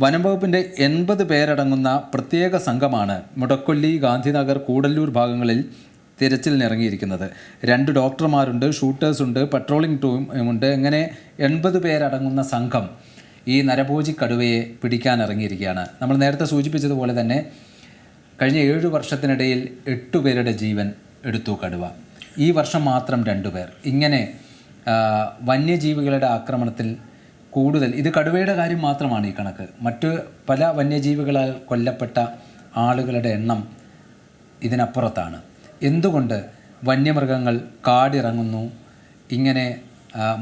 വനം വകുപ്പിൻ്റെ 80 പേരടങ്ങുന്ന പ്രത്യേക സംഘമാണ് മുടക്കൊല്ലി, ഗാന്ധിനഗർ, കൂടല്ലൂർ ഭാഗങ്ങളിൽ തിരച്ചിലിനിറങ്ങിയിരിക്കുന്നത്. 2 ഡോക്ടർമാരുണ്ട്, ഷൂട്ടേഴ്സുണ്ട്, പട്രോളിംഗ് ടീമുണ്ട്. ഇങ്ങനെ 80 പേരടങ്ങുന്ന സംഘം ഈ നരഭോജി കടുവയെ പിടിക്കാനിറങ്ങിയിരിക്കുകയാണ്. നമ്മൾ നേരത്തെ സൂചിപ്പിച്ചതുപോലെ തന്നെ കഴിഞ്ഞ 7 വർഷത്തിനിടയിൽ 8 പേരുടെ ജീവൻ എടുത്തു കടുവ. ഈ വർഷം മാത്രം 2 പേർ. ഇങ്ങനെ വന്യജീവികളുടെ ആക്രമണത്തിൽ കൂടുതൽ, ഇത് കടുവയുടെ കാര്യം മാത്രമാണ് ഈ കണക്ക്. മറ്റ് പല വന്യജീവികളാൽ കൊല്ലപ്പെട്ട ആളുകളുടെ എണ്ണം ഇതിനപ്പുറത്താണ്. എന്തുകൊണ്ട് വന്യമൃഗങ്ങൾ കാടിറങ്ങുന്നു, ഇങ്ങനെ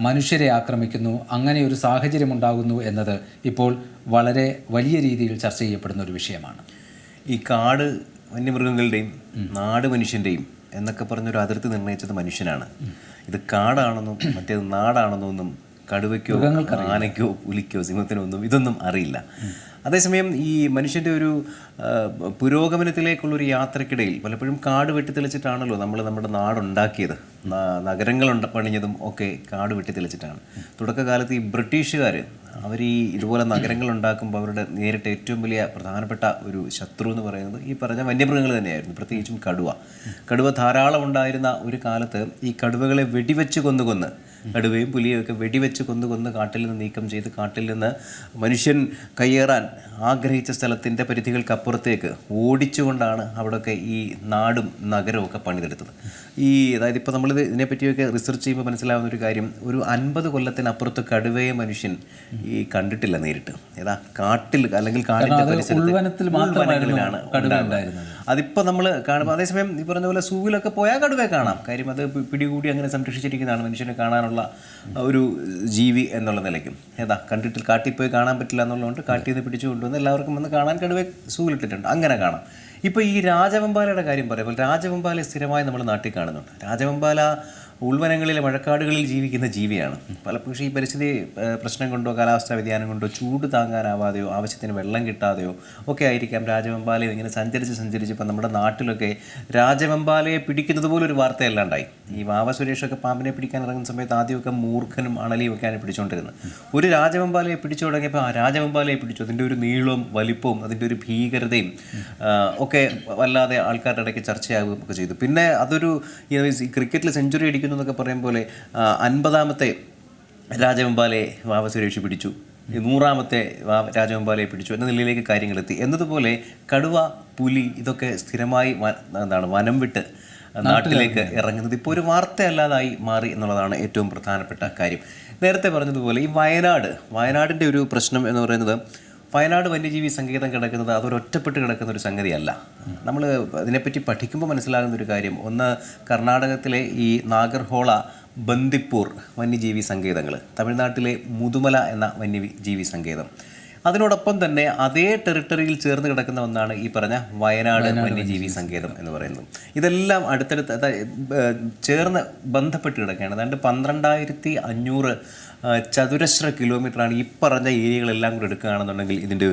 മനുഷ്യരെ ആക്രമിക്കുന്നു, അങ്ങനെ ഒരു സാഹചര്യം ഉണ്ടാകുന്നു എന്നത് ഇപ്പോൾ വളരെ വലിയ രീതിയിൽ ചർച്ച ചെയ്യപ്പെടുന്ന ഒരു വിഷയമാണ്. ഈ കാട് വന്യമൃഗങ്ങളുടെയും നാട് മനുഷ്യൻ്റെയും എന്നൊക്കെ പറഞ്ഞൊരു അതിർത്തി നിർണ്ണയിച്ചത് മനുഷ്യനാണ്. ഇത് കാടാണെന്നും മറ്റേത് നാടാണെന്നോ ഒന്നും കടുവയ്ക്കോ ആനയ്ക്കോ പുലിക്കോ സിംഹത്തിനോ ഒന്നും ഇതൊന്നും അറിയില്ല. അതേസമയം ഈ മനുഷ്യൻ്റെ ഒരു പുരോഗമനത്തിലേക്കുള്ളൊരു യാത്രക്കിടയിൽ പലപ്പോഴും കാട് വെട്ടിത്തെളിച്ചിട്ടാണല്ലോ നമ്മൾ നമ്മുടെ നാടുണ്ടാക്കിയത്. നഗരങ്ങൾ പണിഞ്ഞതും ഒക്കെ കാട് വെട്ടിത്തെളിച്ചിട്ടാണ്. തുടക്കകാലത്ത് ഈ ബ്രിട്ടീഷുകാർ അവർ ഇതുപോലെ നഗരങ്ങൾ ഉണ്ടാക്കുമ്പോൾ അവരുടെ നേരിട്ട് ഏറ്റവും വലിയ പ്രധാനപ്പെട്ട ഒരു ശത്രു എന്ന് പറയുന്നത് ഈ പറഞ്ഞ വന്യമൃഗങ്ങൾ തന്നെയായിരുന്നു. പ്രത്യേകിച്ചും കടുവ ധാരാളം ഉണ്ടായിരുന്ന ഒരു കാലത്ത് ഈ കടുവകളെ വെടിവെച്ച് കൊന്ന് കടുവയും പുലിയും ഒക്കെ വെടിവെച്ച് കൊന്ന് കാട്ടിൽ നിന്ന് നീക്കം ചെയ്ത് കാട്ടിൽ നിന്ന് മനുഷ്യൻ കയ്യേറാൻ ആഗ്രഹിച്ച സ്ഥലത്തിൻ്റെ പരിധികൾക്കപ്പുറത്തേക്ക് ഓടിച്ചുകൊണ്ടാണ് അവിടെയൊക്കെ ഈ നാടും നഗരവും ഒക്കെ പണിതെടുത്തത്. അതായത് ഇപ്പോൾ നമ്മളിത് ഇതിനെപ്പറ്റിയൊക്കെ റിസർച്ച് ചെയ്യുമ്പോൾ മനസ്സിലാവുന്ന ഒരു കാര്യം, ഒരു 50 കൊല്ലത്തിനപ്പുറത്ത് കടുവയെ മനുഷ്യൻ ഈ കണ്ടിട്ടില്ല നേരിട്ട്. കാട്ടിൽ അല്ലെങ്കിൽ കാടിൻ്റെ പരിസരത്തിലാണ് അതിപ്പോൾ നമ്മൾ കാണുമ്പോൾ. അതേസമയം ഈ പറഞ്ഞ പോലെ സൂവിലൊക്കെ പോയാൽ കടുവയെ കാണാം. കാര്യം അത് പിടികൂടി അങ്ങനെ സംരക്ഷിച്ചിരിക്കുന്നതാണ് മനുഷ്യനെ കാണാനുള്ള ഒരു ജീവി എന്നുള്ള നിലയ്ക്കും. കണ്ടിട്ട് കാട്ടിൽ പോയി കാണാൻ പറ്റില്ല എന്നുള്ളതുകൊണ്ട് കാട്ടിൽ നിന്ന് പിടിച്ചു കൊണ്ടുവന്ന് എല്ലാവർക്കും വന്ന് കാണാൻ കടുവയെ സൂവിലിട്ടിട്ടുണ്ട്, അങ്ങനെ കാണാം. ഇപ്പോൾ ഈ രാജവെമ്പാലയുടെ കാര്യം പറയുമ്പോൾ രാജവെമ്പാലയെ സ്ഥിരമായി നമ്മൾ നാട്ടിൽ കാണുന്നുണ്ട്. രാജവെമ്പാല ഉൾവനങ്ങളിലെ മഴക്കാടുകളിൽ ജീവിക്കുന്ന ജീവിയാണ്. പലപ്പോഴും ഈ പരിസ്ഥിതി പ്രശ്നം കൊണ്ടോ കാലാവസ്ഥാ വ്യതിയാനം കൊണ്ടോ ചൂട് താങ്ങാനാവാതെയോ ആവശ്യത്തിന് വെള്ളം കിട്ടാതെയോ ഒക്കെ ആയിരിക്കാം രാജവെമ്പാലയെ ഇങ്ങനെ സഞ്ചരിച്ച് ഇപ്പം നമ്മുടെ നാട്ടിലൊക്കെ രാജവെമ്പാലയെ പിടിക്കുന്നത് പോലെ ഒരു വാർത്തയല്ലാണ്ടായി. ഈ വാവ സുരേഷൊക്കെ പാമ്പിനെ പിടിക്കാൻ ഇറങ്ങുന്ന സമയത്ത് ആദ്യമൊക്കെ മൂർഖനും അണലിയും ഒക്കെയാണ് പിടിച്ചുകൊണ്ടിരുന്നത്. ഒരു രാജവെമ്പാലയെ പിടിച്ചു തുടങ്ങിയപ്പോൾ ആ രാജവെമ്പാലയെ പിടിച്ചു. അതിൻ്റെ ഒരു നീളവും വലിപ്പവും അതിൻ്റെ ഒരു ഭീകരതയും ഒക്കെ വല്ലാതെ ആൾക്കാരുടെ ഇടയ്ക്ക് ചർച്ചയാവുകയും ഒക്കെ ചെയ്തു. പിന്നെ അതൊരു ക്രിക്കറ്റിൽ സെഞ്ചുറി അടിക്കുന്നു എന്നൊക്കെ പറയും പോലെ 50ാമത്തെ രാജവെമ്പാലയെ വാവ സുരേഷ് പിടിച്ചു, 100ാമത്തെ രാജവെമ്പാലയെ പിടിച്ചു എന്ന നിലയിലേക്ക് കാര്യങ്ങളെത്തി. എന്നതുപോലെ കടുവ, പുലി ഇതൊക്കെ സ്ഥിരമായി വനം വിട്ട് നാട്ടിലേക്ക് ഇറങ്ങുന്നത് ഇപ്പോൾ ഒരു വാർത്തയല്ലാതായി മാറി എന്നുള്ളതാണ് ഏറ്റവും പ്രധാനപ്പെട്ട കാര്യം. നേരത്തെ പറഞ്ഞതുപോലെ ഈ വയനാടിൻ്റെ ഒരു പ്രശ്നം എന്ന് പറയുന്നത്, വയനാട് വന്യജീവി സങ്കേതം കിടക്കുന്നത് അതൊരൊറ്റപ്പെട്ട് കിടക്കുന്ന ഒരു സംഗതിയല്ല. നമ്മൾ അതിനെപ്പറ്റി പഠിക്കുമ്പോൾ മനസ്സിലാകുന്ന ഒരു കാര്യം, ഒന്ന് കർണാടകത്തിലെ ഈ നാഗർഹോള, ബന്ദിപ്പൂർ വന്യജീവി സങ്കേതങ്ങൾ, തമിഴ്നാട്ടിലെ മുതുമല എന്ന വന്യജീവി സങ്കേതം, അതിനോടൊപ്പം തന്നെ അതേ ടെറിട്ടറിയിൽ ചേർന്ന് കിടക്കുന്ന ഒന്നാണ് ഈ പറഞ്ഞ വയനാട് വന്യജീവി സങ്കേതം എന്ന് പറയുന്നത്. ഇതെല്ലാം അടുത്തടുത്ത് ചേർന്ന് ബന്ധപ്പെട്ട് കിടക്കുകയാണ്. അതാണ്ട് 12,500 ചതുരശ്ര കിലോമീറ്ററാണ് ഈ പറഞ്ഞ ഏരിയകളെല്ലാം കൂടെ എടുക്കുകയാണെന്നുണ്ടെങ്കിൽ ഇതിൻ്റെ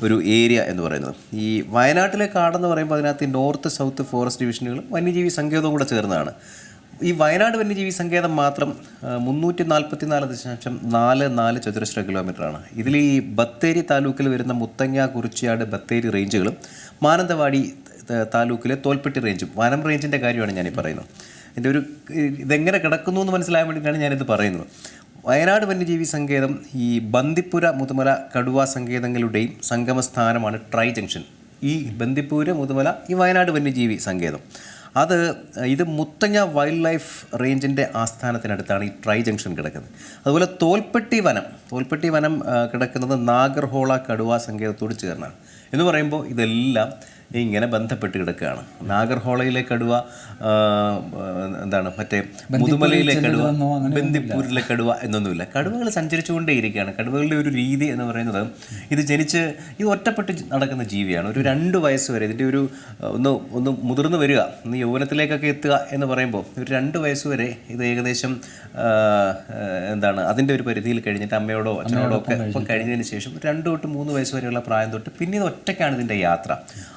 ഒരു ഏരിയ എന്ന് പറയുന്നത്. ഈ വയനാട്ടിലെ കാടെന്ന് പറയുമ്പോൾ അതിനകത്ത് നോർത്ത് സൗത്ത് ഫോറസ്റ്റ് ഡിവിഷനുകളും വന്യജീവി സങ്കേതവും കൂടെ ചേർന്നതാണ്. ഈ വയനാട് വന്യജീവി സങ്കേതം മാത്രം 344.44 ചതുരശ്ര കിലോമീറ്ററാണ്. ഇതിൽ ഈ ബത്തേരി താലൂക്കിൽ വരുന്ന മുത്തങ്ങ, കുറിച്യാട്, ബത്തേരി റേഞ്ചുകളും മാനന്തവാടി താലൂക്കിലെ തോൽപ്പെട്ടി റേഞ്ചും, വനം റേഞ്ചിൻ്റെ കാര്യമാണ് ഞാനീ പറയുന്നത്. ഇതിൻ്റെ ഇതെങ്ങനെ കിടക്കുന്നു എന്ന് മനസ്സിലാകാൻ വേണ്ടിയിട്ടാണ് ഞാനിത് പറയുന്നത്. വയനാട് വന്യജീവി സങ്കേതം ഈ ബന്ദിപ്പുര, മുതുമല, കടുവ സങ്കേതങ്ങളുടെയും സംഗമസ്ഥാനമാണ് ട്രൈ ജംഗ്ഷൻ. ഈ ബന്ദിപ്പൂര്, മുതുമല, ഈ വയനാട് വന്യജീവി സങ്കേതം ഇത് മുത്തങ്ങ വൈൽഡ് ലൈഫ് റേഞ്ചിൻ്റെ ആസ്ഥാനത്തിനടുത്താണ് ഈ ട്രൈ ജംഗ്ഷൻ കിടക്കുന്നത്. അതുപോലെ തോൽപ്പെട്ടി വനം കിടക്കുന്നത് നാഗർഹോള കടുവ സങ്കേതത്തോട് ചേർന്നാണ്. എന്ന് പറയുമ്പോൾ ഇതെല്ലാം ഇങ്ങനെ ബന്ധപ്പെട്ട് കിടക്കുകയാണ്. നാഗർഹോളയിലെ കടുവ, മറ്റേ മുതുമലയിലെ കടുവ, ബന്ദിപ്പൂരിലെ കടുവ എന്നൊന്നുമില്ല. കടുവകൾ സഞ്ചരിച്ചുകൊണ്ടേയിരിക്കുകയാണ്. കടുവകളുടെ ഒരു രീതി എന്ന് പറയുന്നത്, ഇത് ഒറ്റപ്പെട്ട് നടക്കുന്ന ജീവിയാണ്. ഒരു 2 വയസ്സ് വരെ ഇതിൻ്റെ ഒന്ന് മുതിർന്നു വരിക, ഒന്ന് യൗവനത്തിലേക്കൊക്കെ എത്തുക എന്ന് പറയുമ്പോൾ ഒരു 2 വയസ്സ് വരെ ഇത് ഏകദേശം അതിൻ്റെ ഒരു പരിധിയിൽ കഴിഞ്ഞിട്ട് അമ്മയോടോ അച്ഛനോടോ ഒക്കെ കഴിഞ്ഞതിന് ശേഷം 2 തൊട്ട് 3 വയസ്സ് വരെയുള്ള പ്രായം തൊട്ട് പിന്നെ ഇത് ഒറ്റയ്ക്കാണ് ഇതിൻ്റെ യാത്ര.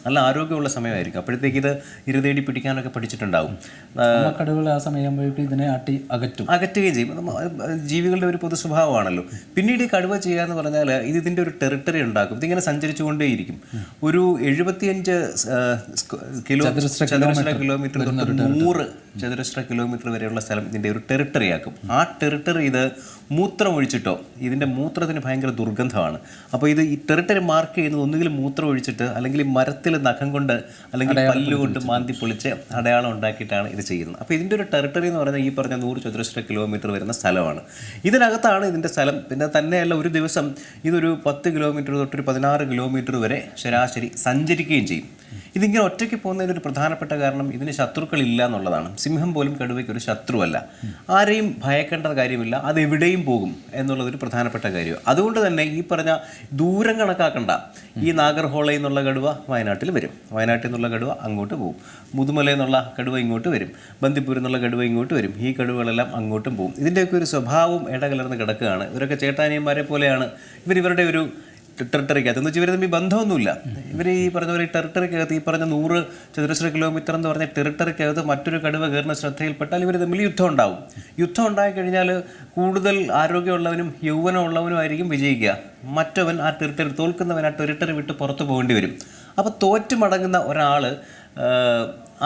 അല്ല ആരോഗ്യമുള്ള സമയമായിരിക്കും. അപ്പോഴത്തേക്ക് ഇത് ഇരതേടി പിടിക്കാനൊക്കെ പഠിച്ചിട്ടുണ്ടാവും. കടുവകൾ ആ സമയമാകുമ്പോഴേക്കും ഇതിനെ അകറ്റുകയും ചെയ്യും. ജീവികളുടെ ഒരു പൊതു സ്വഭാവമാണല്ലോ. പിന്നീട് ഈ കടുവ ചെയ്യുക എന്ന് പറഞ്ഞാൽ ഇതിൻ്റെ ഒരു ടെറിട്ടറി ഉണ്ടാക്കും. ഇതിങ്ങനെ സഞ്ചരിച്ചുകൊണ്ടേയിരിക്കും. ഒരു 75 ചതുരശ്ര കിലോമീറ്റർ തൊട്ട് 100 ചതുരശ്ര കിലോമീറ്റർ വരെയുള്ള സ്ഥലം ഇതിൻ്റെ ഒരു ടെറിട്ടറി ആക്കും. ആ ടെറിട്ടറി ഇത് മൂത്രം ഒഴിച്ചിട്ടോ, ഇതിൻ്റെ മൂത്രത്തിന് ഭയങ്കര ദുർഗന്ധമാണ്. അപ്പോൾ ഇത് ഈ ടെറിട്ടറി മാർക്ക് ചെയ്യുന്നത് ഒന്നുകിൽ മൂത്രം ഒഴിച്ചിട്ട്, അല്ലെങ്കിൽ മരത്തിൽ നഖം കൊണ്ട്, അല്ലെങ്കിൽ പല്ലുകൊണ്ട് മാന്തി പൊളിച്ച് അടയാളം ഉണ്ടാക്കിയിട്ടാണ് ഇത് ചെയ്യുന്നത്. അപ്പോൾ ഇതിൻ്റെ ഒരു ടെറിട്ടറി എന്ന് പറയുന്നത് ഈ പറഞ്ഞ 100 ചതുരശ്ര കിലോമീറ്റർ വരുന്ന സ്ഥലമാണ്. ഇതിനകത്താണ് ഇതിൻ്റെ സ്ഥലം. പിന്നെ തന്നെയല്ല, ഒരു ദിവസം ഇതൊരു 10 കിലോമീറ്റർ തൊട്ടൊരു 16 കിലോമീറ്റർ വരെ ശരാശരി സഞ്ചരിക്കുകയും ചെയ്യും. ഇതിങ്ങനെ ഒറ്റയ്ക്ക് പോകുന്നതിന് ഒരു പ്രധാനപ്പെട്ട കാരണം ഇതിന് ശത്രുക്കളില്ല എന്നുള്ളതാണ്. സിംഹം പോലും കടുവയ്ക്ക് ഒരു ശത്രുവല്ല. ആരെയും ഭയക്കേണ്ട കാര്യമില്ല, അത് എവിടെയും പോകും എന്നുള്ളതൊരു പ്രധാനപ്പെട്ട കാര്യമാണ്. അതുകൊണ്ട് തന്നെ ഈ പറഞ്ഞ ദൂരം കണക്കാക്കണ്ട. ഈ നാഗർഹോളയിൽ നിന്നുള്ള കടുവ വയനാട്ടിൽ വരും, വയനാട്ടിൽ നിന്നുള്ള കടുവ അങ്ങോട്ട് പോകും, മുതുമലയിൽ നിന്നുള്ള കടുവ ഇങ്ങോട്ട് വരും, ബന്ദിപ്പൂരിൽ നിന്നുള്ള കടുവ ഇങ്ങോട്ട് വരും, ഈ കടുവകളെല്ലാം അങ്ങോട്ടും പോകും. ഇതിൻ്റെയൊക്കെ ഒരു സ്വഭാവം ഇടകലർന്ന് കിടക്കുകയാണ്. ഇവരൊക്കെ ചേട്ടാനിയന്മാരെ പോലെയാണ്. ഇവരുടെ ഒരു ടെറിട്ടറിക്കകത്ത് എന്ന് വെച്ചാൽ ഇവർ തമ്മിൽ ബന്ധമൊന്നുമില്ല. ഇവർ ഈ പറഞ്ഞ പോലെ ടെറിട്ടറിക്കകത്ത് ഈ പറഞ്ഞ 100 ചതുരശ്ര കിലോമീറ്റർ എന്ന് പറഞ്ഞ ടെറിട്ടറിക്കകത്ത് മറ്റൊരു കടുവ കയറുന്ന ശ്രദ്ധയിൽപ്പെട്ടാൽ ഇവർ തമ്മിൽ യുദ്ധം ഉണ്ടാവും. യുദ്ധം ഉണ്ടായിക്കഴിഞ്ഞാൽ കൂടുതൽ ആരോഗ്യമുള്ളവനും യൗവനമുള്ളവനും ആയിരിക്കും വിജയിക്കുക. മറ്റവൻ ആ ടെറിട്ടറി തോൽക്കുന്നവൻ ആ ടെറിട്ടറി വിട്ട് പുറത്തു പോകേണ്ടി വരും. അപ്പോൾ തോറ്റു മടങ്ങുന്ന ഒരാൾ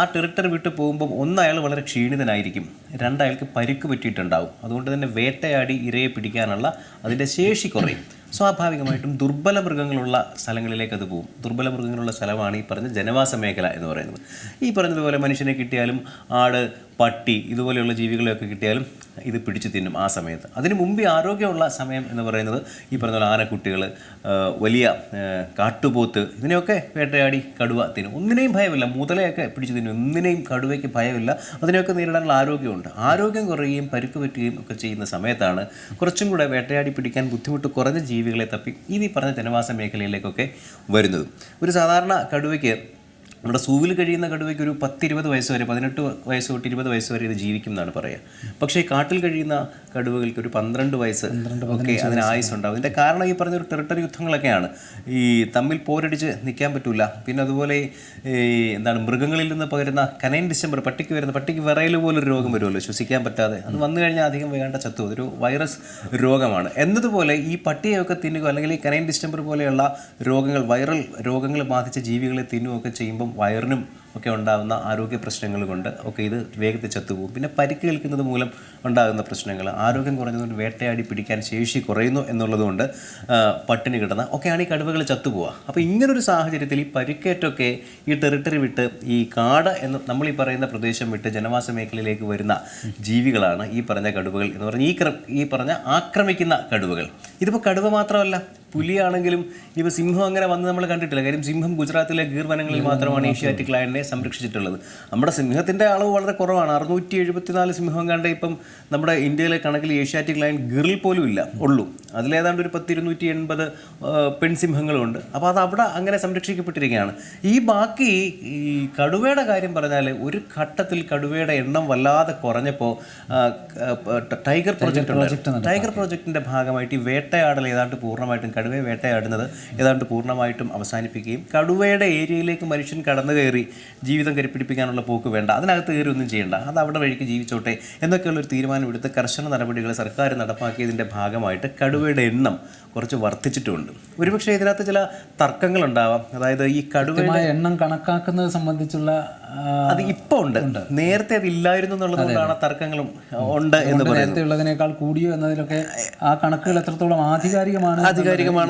ആ ടെറിട്ടറി വിട്ട് പോകുമ്പം അയാൾ വളരെ ക്ഷീണിതനായിരിക്കും, അയാൾക്ക് പരിക്ക് പറ്റിയിട്ടുണ്ടാവും. അതുകൊണ്ട് തന്നെ വേട്ടയാടി ഇരയെ പിടിക്കാനുള്ള അതിൻ്റെ ശേഷി കുറയും. സ്വാഭാവികമായിട്ടും ദുർബല മൃഗങ്ങളുള്ള സ്ഥലങ്ങളിലേക്ക് അത് പോകും. ദുർബല മൃഗങ്ങളുള്ള സ്ഥലമാണ് ഈ പറഞ്ഞ ജനവാസ മേഖല എന്ന് പറയുന്നത്. ഈ പറഞ്ഞതുപോലെ മനുഷ്യനെ കിട്ടിയാലും ആട്, പട്ടി ഇതുപോലെയുള്ള ജീവികളെയൊക്കെ കിട്ടിയാലും ഇത് പിടിച്ചു തിന്നും ആ സമയത്ത്. അതിന് മുമ്പേ ആരോഗ്യമുള്ള സമയം എന്ന് പറയുന്നത് ഈ പറഞ്ഞ പോലെ ആനക്കുട്ടികൾ, വലിയ കാട്ടുപോത്ത്, ഇതിനെയൊക്കെ വേട്ടയാടി കടുവ തിന്നും. ഒന്നിനെയും ഭയമില്ല. മുതലയൊക്കെ പിടിച്ചു തിന്നും. ഒന്നിനെയും കടുവയ്ക്ക് ഭയമില്ല. അതിനെയൊക്കെ നേരിടാനുള്ള ആരോഗ്യമുണ്ട്. ആരോഗ്യം കുറയുകയും പരിക്ക് പറ്റുകയും ഒക്കെ ചെയ്യുന്ന സമയത്താണ് കുറച്ചും കൂടെ വേട്ടയാടി പിടിക്കാൻ ബുദ്ധിമുട്ട് കുറഞ്ഞ ജീവികളെ തപ്പി ഈ പറഞ്ഞ ജനവാസ മേഖലയിലേക്കൊക്കെ വരുന്നത്. ഒരു സാധാരണ കടുവയ്ക്ക്, നമ്മുടെ സൂവിൽ കഴിയുന്ന കടുവയ്ക്ക് ഒരു 10-20 വയസ്സ് വരെ, 18 വയസ്സ് തൊട്ട് 20 വയസ്സ് വരെ ഇത് ജീവിക്കും എന്നാണ് പറയുക. പക്ഷേ കാട്ടിൽ കഴിയുന്ന കടുവകൾക്ക് ഒരു 12 വയസ്സ് ഒക്കെ അതിന് ആയുസ് ഉണ്ടാകും. ഇതിൻ്റെ കാരണം ഈ പറഞ്ഞൊരു ടെറിട്ടറി യുദ്ധങ്ങളൊക്കെയാണ്. ഈ തമ്മിൽ പോരടിച്ച് നിൽക്കാൻ പറ്റില്ല. പിന്നെ അതുപോലെ മൃഗങ്ങളിൽ നിന്ന് പകരുന്ന കനൈൻ ഡിസംബർ, പട്ടിക്ക് വിറയൽ പോലൊരു രോഗം വരുമല്ലോ, ശ്വസിക്കാൻ പറ്റാതെ. അത് വന്നു കഴിഞ്ഞാൽ അധികം വേണ്ട ചത്തു. അതൊരു വൈറസ് രോഗമാണ്. എന്നതുപോലെ ഈ പട്ടിയെയൊക്കെ തിന്നുക, അല്ലെങ്കിൽ ഈ കനൈൻ ഡിസംബർ പോലെയുള്ള രോഗങ്ങൾ, വൈറൽ രോഗങ്ങൾ ബാധിച്ച ജീവികളെ തിന്നുകയൊക്കെ ചെയ്യുമ്പം വയറിനും ഒക്കെ ഉണ്ടാകുന്ന ആരോഗ്യ പ്രശ്നങ്ങൾ കൊണ്ട് ഒക്കെ ഇത് വേഗത്തിൽ ചത്തുപോകും. പിന്നെ പരിക്ക് കേൾക്കുന്നത് മൂലം ഉണ്ടാകുന്ന പ്രശ്നങ്ങൾ, ആരോഗ്യം കുറഞ്ഞതുകൊണ്ട് വേട്ടയാടി പിടിക്കാൻ ശേഷി കുറയുന്നു എന്നുള്ളതുകൊണ്ട് പട്ടിണി കിട്ടുന്ന ഒക്കെയാണ് ഈ കടുവകൾ ചത്തുപോവുക. അപ്പോൾ ഇങ്ങനൊരു സാഹചര്യത്തിൽ ഈ പരിക്കേറ്റൊക്കെ ഈ ടെറിട്ടറി വിട്ട്, ഈ കാട് എന്ന് നമ്മൾ ഈ പറയുന്ന പ്രദേശം വിട്ട് ജനവാസ മേഖലയിലേക്ക് വരുന്ന ജീവികളാണ് ഈ പറഞ്ഞ കടുവകൾ എന്ന് പറഞ്ഞാൽ ഈ പറഞ്ഞ ആക്രമിക്കുന്ന കടുവകൾ. ഇതിപ്പോൾ കടുവ മാത്രമല്ല, പുലിയാണെങ്കിലും ഇപ്പോൾ സിംഹം അങ്ങനെ വന്ന് നമ്മൾ കണ്ടിട്ടില്ല. കാര്യം സിംഹം ഗുജറാത്തിലെ ഗീർ വനങ്ങളിൽ മാത്രമാണ് ഏഷ്യാറ്റിക് ലയണിനെ സംരക്ഷിച്ചിട്ടുള്ളത്. നമ്മുടെ സിംഹത്തിൻ്റെ അളവ് വളരെ കുറവാണ്. 674 സിംഹം കണ്ട് ഇപ്പം നമ്മുടെ ഇന്ത്യയിലെ കണക്കിൽ ഏഷ്യാറ്റിക് ലയൺ ഗീറിൽ പോലും ഇല്ല ഉള്ളൂ. അതിലേതാണ്ട് ഒരു 10-280 പെൺസിംഹങ്ങളുണ്ട്. അപ്പോൾ അത് അവിടെ അങ്ങനെ സംരക്ഷിക്കപ്പെട്ടിരിക്കുകയാണ്. ഈ ബാക്കി ഈ കടുവയുടെ കാര്യം പറഞ്ഞാൽ ഒരു ഘട്ടത്തിൽ കടുവയുടെ എണ്ണം വല്ലാതെ കുറഞ്ഞപ്പോൾ ടൈഗർ പ്രോജക്റ്റിൻ്റെ ഭാഗമായിട്ട് ഈ വേട്ടയാടൽ ഏതാണ്ട് പൂർണ്ണമായിട്ടും, കടുവയെ വേട്ടയാടുന്നത് ഏതാണ്ട് പൂർണ്ണമായിട്ടും അവസാനിപ്പിക്കുകയും കടുവയുടെ ഏരിയയിലേക്ക് മനുഷ്യൻ കടന്നു കയറി ജീവിതം കരിപ്പിടിപ്പിക്കാനുള്ള പോക്ക് വേണ്ട, അതിനകത്ത് കയറി ഒന്നും ചെയ്യേണ്ട, അത് അവിടെ വഴിക്ക് ജീവിച്ചോട്ടെ എന്നൊക്കെയുള്ളൊരു തീരുമാനമെടുത്ത് കർശന നടപടികൾ സർക്കാർ നടപ്പാക്കിയതിൻ്റെ ഭാഗമായിട്ട് കടുവയുടെ എണ്ണം കുറച്ച് വർദ്ധിച്ചിട്ടുമുണ്ട്. ഒരുപക്ഷെ ഇതിനകത്ത് ചില തർക്കങ്ങളുണ്ടാവാം. അതായത് ഈ കടുവയുടെ എണ്ണം കണക്കാക്കുന്നത് സംബന്ധിച്ചുള്ള അത് ഇപ്പോൾ ഉണ്ട്, നേരത്തെ അത് ഇല്ലായിരുന്നു എന്നുള്ളതുകൊണ്ടാണ് തർക്കങ്ങളും ഉണ്ട് എന്ന് പറയുന്നത്. ഉള്ളതിനേക്കാൾ കൂടിയോ എന്നതിലൊക്കെ ആ കണക്കുകൾ എത്രത്തോളം ആധികാരികമാണ്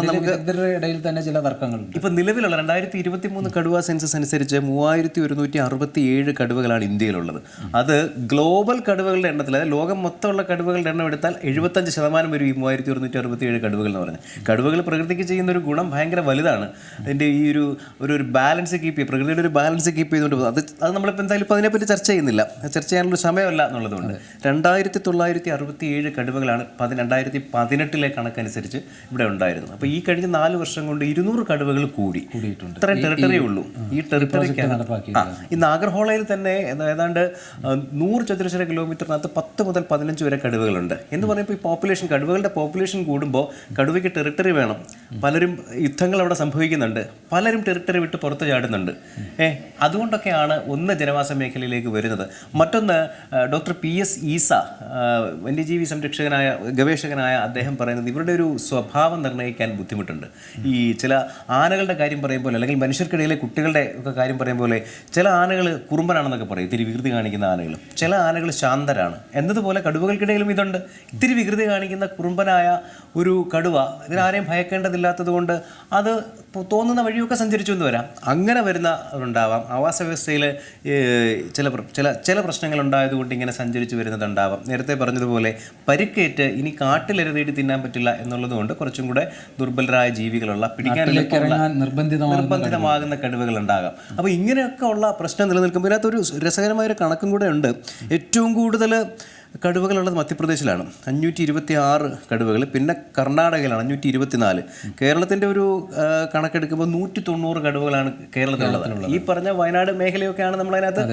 നമുക്ക് ഇവരുടെ ഇടയിൽ തന്നെ ചില തർക്കങ്ങളുണ്ട്. ഇപ്പം നിലവിലുള്ള 2023 കടുവ സെൻസസ് അനുസരിച്ച് 3167 കടുവകളാണ് ഇന്ത്യയിലുള്ളത്. അത് ഗ്ലോബൽ കടുവകളുടെ എണ്ണത്തിൽ, അതായത് ലോകം മൊത്തമുള്ള കടുവകളുടെ എണ്ണം എടുത്താൽ 75% വരും ഈ 3167 കടുവകൾ എന്ന് പറഞ്ഞാൽ. കടുവകൾ പ്രകൃതിക്ക് ചെയ്യുന്ന ഒരു ഗുണം ഭയങ്കര വലുതാണ്. അതിൻ്റെ ഈ ഒരു ബാലൻസ് കീപ്പ് ചെയ്യുക, പ്രകൃതിയുടെ ഒരു ബാലൻസ് കീപ്പ് ചെയ്തുകൊണ്ട് പോകും. അത് നമ്മളിപ്പോൾ എന്തായാലും ഇപ്പോൾ അതിനെപ്പറ്റി ചർച്ച ചെയ്യുന്നില്ല, ചർച്ച ചെയ്യാനുള്ള സമയമല്ല എന്നുള്ളതുകൊണ്ട്. 2967 കടുവകളാണ് 2018 കണക്കനുസരിരിച്ച് ഇവിടെ ഉണ്ടായിരുന്നു. അപ്പോൾ ഈ കഴിഞ്ഞ 4 വർഷം കൊണ്ട് 200 കടുവകൾ കൂടിയിട്ടുണ്ട്. ഇത്രയും ടെറിട്ടറിയേ ഉള്ളൂ ഈ ടെറിട്ടറിക്ക്. ഈ നാഗർഹോളയിൽ തന്നെ ഏതാണ്ട് 100 ചതുരശ്ര കിലോമീറ്ററിനകത്ത് 10 മുതൽ 15 വരെ കടുവകളുണ്ട് എന്ന് പറയുമ്പോൾ ഈ കടുവകളുടെ പോപ്പുലേഷൻ കൂടുമ്പോൾ കടുവയ്ക്ക് കടുവയ്ക്ക് ടെറിട്ടറി വേണം. പലരും യുദ്ധങ്ങൾ അവിടെ സംഭവിക്കുന്നുണ്ട്, പലരും ടെറിട്ടറി വിട്ട് പുറത്ത് ചാടുന്നുണ്ട്. അതുകൊണ്ടൊക്കെയാണ് ഒന്ന് ജനവാസ മേഖലയിലേക്ക് വരുന്നത്. മറ്റൊന്ന് ഡോക്ടർ PS ഈസ, വന്യജീവി സംരക്ഷകനായ ഗവേഷകനായ അദ്ദേഹം പറയുന്നത് ഇവരുടെ ഒരു സ്വഭാവം നിർണ്ണയിക്കാൻ ബുദ്ധിമുട്ടുണ്ട്. ഈ ചില ആനകളുടെ കാര്യം പറയുമ്പോൾ, അല്ലെങ്കിൽ മനുഷ്യർക്കിടയിലെ കുട്ടികളുടെ ഒക്കെ കാര്യം പറയുമ്പോൾ, ചില ആനകൾ കുറുമ്പനാണെന്നൊക്കെ പറയും, ഇത്തിരി വികൃതി കാണിക്കുന്ന ആനകൾ. ചില ആനകൾ ശാന്തരാണ് എന്നതുപോലെ കടുവകൾക്കിടയിലും ഇതുണ്ട്. ഇത്തിരി വികൃതി കാണിക്കുന്ന കുറുമ്പനായ ഒരു കടുവ ഇതിനാരെയും ഭയക്കേണ്ടതില്ലാത്തത് കൊണ്ട് അത് തോന്നുന്ന വഴിയൊക്കെ സഞ്ചരിച്ചു എന്ന് വരാം. അങ്ങനെ വരുന്നവരുണ്ടാവാം. ആവാസ വ്യവസ്ഥയിൽ ചില പ്രശ്നങ്ങൾ ഉണ്ടായതുകൊണ്ട് ഇങ്ങനെ സഞ്ചരിച്ചു വരുന്നതുണ്ടാവാം. നേരത്തെ പറഞ്ഞതുപോലെ പരിക്കേറ്റ് ഇനി കാട്ടിലെരുതേടി തിന്നാൻ പറ്റില്ല എന്നുള്ളതുകൊണ്ട് കുറച്ചും കൂടെ ദുർബലരായ ജീവികളുള്ള, പിടിക്കാൻ നിർബന്ധിതമാകുന്ന കടുവകൾ ഉണ്ടാകാം. അപ്പോൾ ഇങ്ങനെയൊക്കെ ഉള്ള പ്രശ്നം നിലനിൽക്കുമ്പോൾ ഇതിനകത്തൊരു രസകരമായൊരു കണക്കും കൂടെ ഉണ്ട്. ഏറ്റവും കൂടുതൽ കടുവകളുള്ളത് മധ്യപ്രദേശിലാണ്, 526 കടുവകൾ. പിന്നെ കർണാടകയിലാണ് 524. കേരളത്തിൻ്റെ ഒരു കണക്കെടുക്കുമ്പോൾ 190 കടുവകളാണ് കേരളത്തിലുള്ളത്. ഈ പറഞ്ഞ വയനാട് മേഖലയൊക്കെയാണ് നമ്മളതിനകത്ത്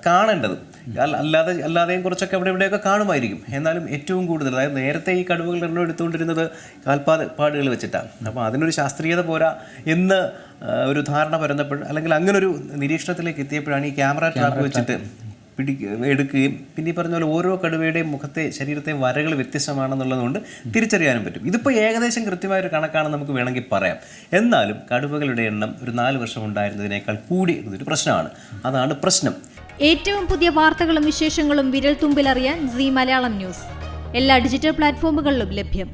കാണേണ്ടത്. അല്ലാതെയും കുറച്ചൊക്കെ അവിടെ ഇവിടെയൊക്കെ കാണുമായിരിക്കും. എന്നാലും ഏറ്റവും കൂടുതൽ, അതായത് നേരത്തെ ഈ കടുവകൾ എണ്ണം എടുത്തുകൊണ്ടിരുന്നത് കാൽപ്പാടുകൾ വെച്ചിട്ടാണ്. അപ്പോൾ അതിനൊരു ശാസ്ത്രീയത പോരാ എന്ന് ഒരു ധാരണ പരന്നപ്പോൾ, അല്ലെങ്കിൽ അങ്ങനൊരു നിരീക്ഷണത്തിലേക്ക് എത്തിയപ്പോഴാണ് ഈ ക്യാമറ ട്രാപ്പ് വെച്ചിട്ട് എടുക്കുകയും പിന്നെ ഈ പറഞ്ഞ പോലെ ഓരോ കടുവയുടെയും മുഖത്തെ, ശരീരത്തെ വരകൾ വ്യത്യസ്തമാണെന്നുള്ളതുകൊണ്ട് തിരിച്ചറിയാനും പറ്റും. ഇതിപ്പോൾ ഏകദേശം കൃത്യമായൊരു കണക്കാണെന്ന് നമുക്ക് വേണമെങ്കിൽ പറയാം. എന്നാലും കടുവകളുടെ എണ്ണം ഒരു 4 വർഷം ഉണ്ടായിരുന്നതിനേക്കാൾ കൂടി എന്നതൊരു പ്രശ്നമാണ്. അതാണ് പ്രശ്നം. ഏറ്റവും പുതിയ വാർത്തകളും വിശേഷങ്ങളും വിരൽ തുമ്പിലറിയാൻ സീ മലയാളം ന്യൂസ് എല്ലാ ഡിജിറ്റൽ പ്ലാറ്റ്ഫോമുകളിലും ലഭ്യം.